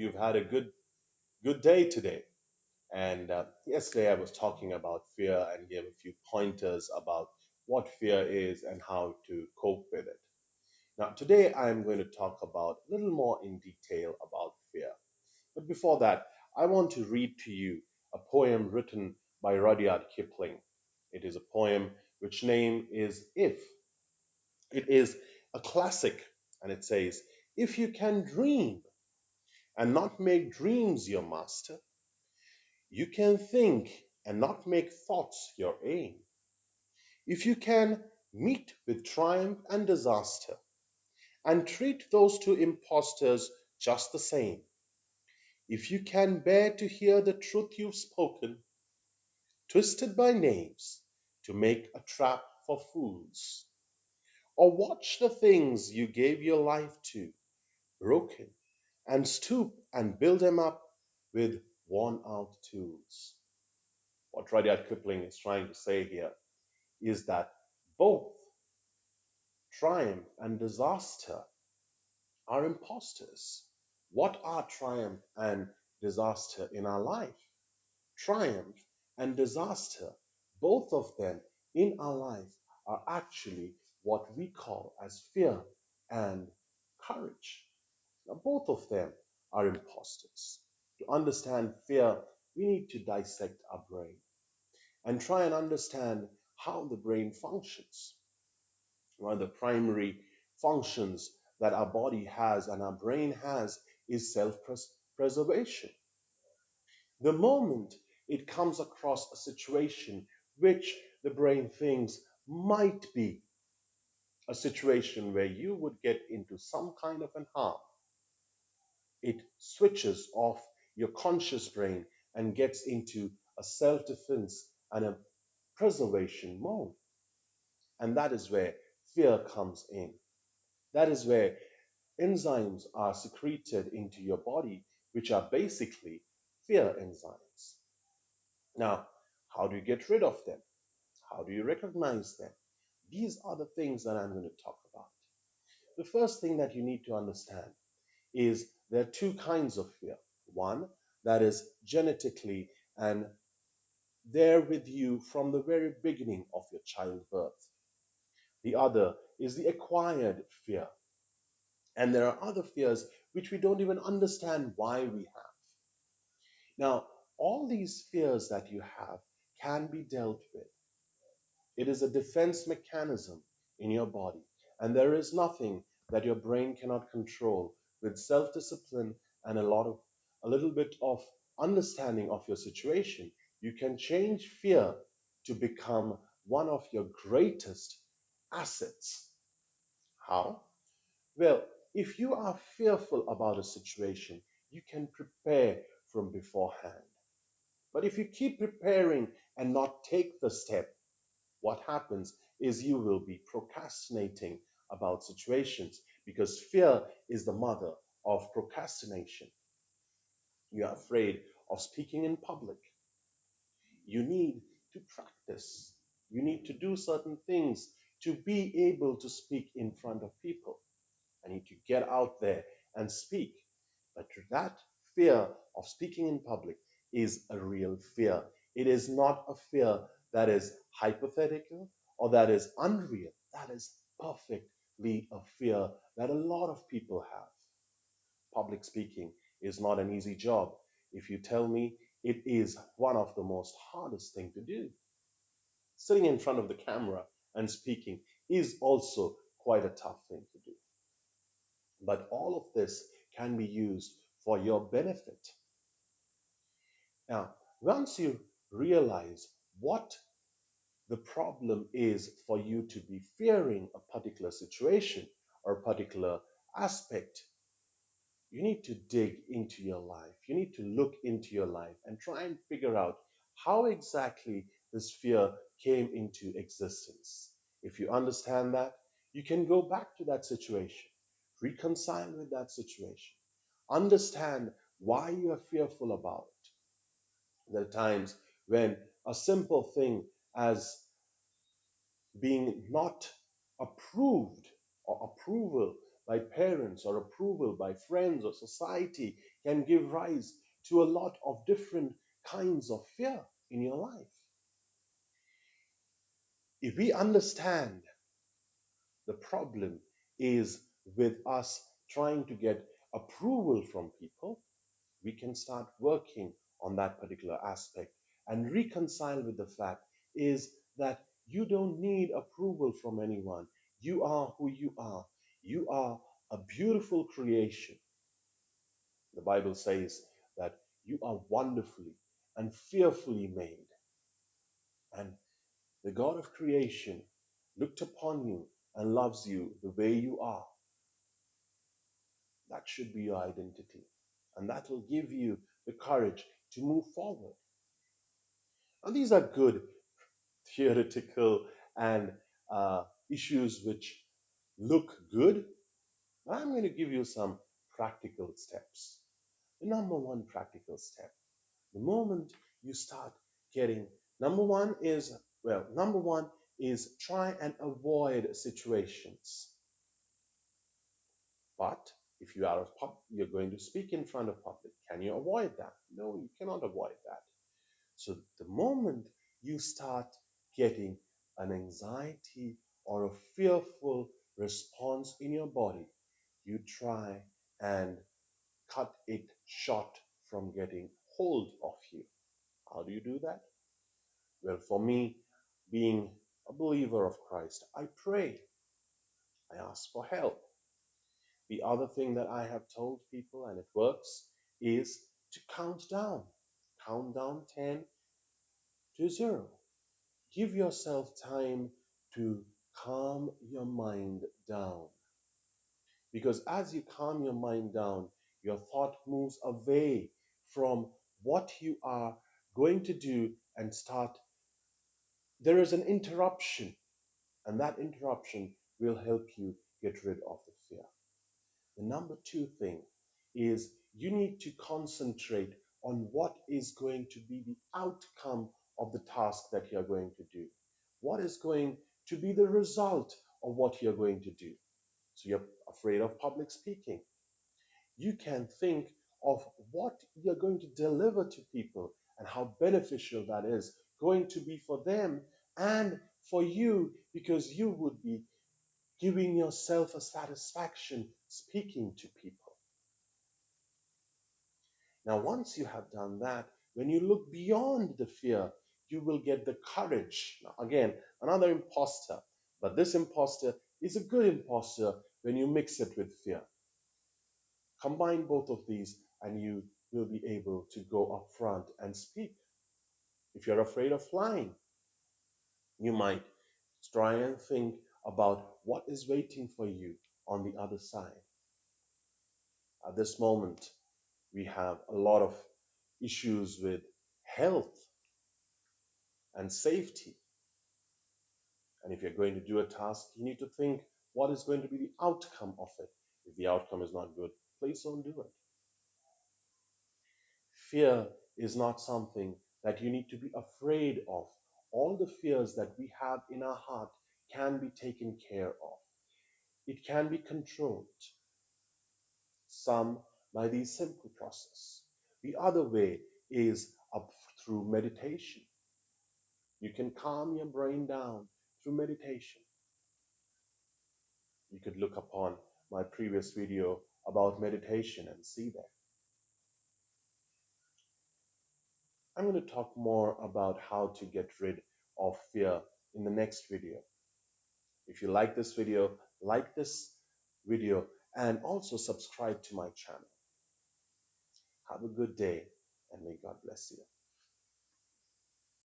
you've had a good day today. And yesterday I was talking about fear and gave a few pointers about what fear is and how to cope with it. Now, today I'm going to talk about a little more in detail about fear. But before that, I want to read to you a poem written by Rudyard Kipling. It is a poem which name is If. It is a classic, and it says, "If you can dream and not make dreams your master, you can think and not make thoughts your aim. If you can meet with triumph and disaster and treat those two impostors just the same, if you can bear to hear the truth you've spoken, twisted by knaves to make a trap for fools, or watch the things you gave your life to broken, and stoop and build them up with worn out tools." What Rudyard Kipling is trying to say here is that both triumph and disaster are imposters. What are triumph and disaster in our life? Triumph and disaster, both of them in our life, are actually what we call as fear and courage. Now, both of them are imposters. To understand fear, we need to dissect our brain and try and understand how the brain functions. One of the primary functions that our body has and our brain has is self preservation. The moment it comes across a situation which the brain thinks might be a situation where you would get into some kind of an harm, it switches off your conscious brain and gets into a self defense and a preservation mode. And that is where fear comes in. That is where enzymes are secreted into your body, which are basically fear enzymes. Now, how do you get rid of them? How do you recognize them? These are the things that I'm going to talk about. The first thing that you need to understand is there are two kinds of fear. One that is genetically and there with you from the very beginning of your childbirth. The other is the acquired fear. And there are other fears which we don't even understand why we have. Now, all these fears that you have can be dealt with. It is a defense mechanism in your body, and there is nothing that your brain cannot control with self-discipline and a little bit of understanding of your situation. You can change fear to become one of your greatest assets. How? Well, if you are fearful about a situation, you can prepare from beforehand. But if you keep preparing and not take the step, what happens is you will be procrastinating about situations because fear is the mother of procrastination. You are afraid of speaking in public. You need to practice. You need to do certain things to be able to speak in front of people. I need to get out there and speak. But that fear of speaking in public is a real fear. It is not a fear that is hypothetical or that is unreal. That is perfectly a fear that a lot of people have. Public speaking is not an easy job. If you tell me it is one of the most hardest thing to do, sitting in front of the camera and speaking is also quite a tough thing to do. But all of this can be used for your benefit. Now, once you realize what the problem is for you to be fearing a particular situation or a particular aspect, you need to dig into your life. You need to look into your life and try and figure out how exactly this fear came into existence. If you understand that, you can go back to that situation, reconcile with that situation, understand why you are fearful about it. There are times when a simple thing as being not approved or approval by parents or approval by friends or society can give rise to a lot of different kinds of fear in your life. If we understand the problem is with us trying to get approval from people, we can start working on that particular aspect and reconcile with the fact is that you don't need approval from anyone. You are who you are. You are a beautiful creation. The Bible says that you are wonderfully and fearfully made. And the God of creation looked upon you and loves you the way you are. That should be your identity. And that will give you the courage to move forward. And these are good theoretical and issues which look good. But I'm going to give you some practical steps. The number one practical step, the moment you start getting, number one is try and avoid situations. But if you're going to speak in front of public, can you avoid that? No, you cannot avoid that. So the moment you start getting an anxiety or a fearful response in your body, you try and cut it short from getting hold of you. How do you do that? Well, for me, being a believer of Christ, I pray. I ask for help. The other thing that I have told people, and it works, is to count down. Count down 10 to 0. Give yourself time to calm your mind down. Because as you calm your mind down, your thought moves away from what you are going to do and start. There is an interruption, and that interruption will help you get rid of the fear. The number two thing is you need to concentrate on what is going to be the outcome of the task that you're going to do. What is going to be the result of what you're going to do? So you're afraid of public speaking. You can think of what you're going to deliver to people and how beneficial that is going to be for them and for you, because you would be giving yourself a satisfaction speaking to people. Now, once you have done that, when you look beyond the fear, you will get the courage. Now, again, another imposter, but this imposter is a good imposter when you mix it with fear. Combine both of these, and you will be able to go up front and speak. If you're afraid of flying, you might try and think about what is waiting for you on the other side. At this moment, we have a lot of issues with health and safety. And if you're going to do a task, you need to think what is going to be the outcome of it. If the outcome is not good, please don't do it. Fear is not something that you need to be afraid of. All the fears that we have in our heart can be taken care of. It can be controlled. Some by the simple process. The other way is up through meditation. You can calm your brain down through meditation. You could look upon my previous video about meditation and see that. I'm going to talk more about how to get rid of fear in the next video. If you like this video and also subscribe to my channel. Have a good day and may God bless you.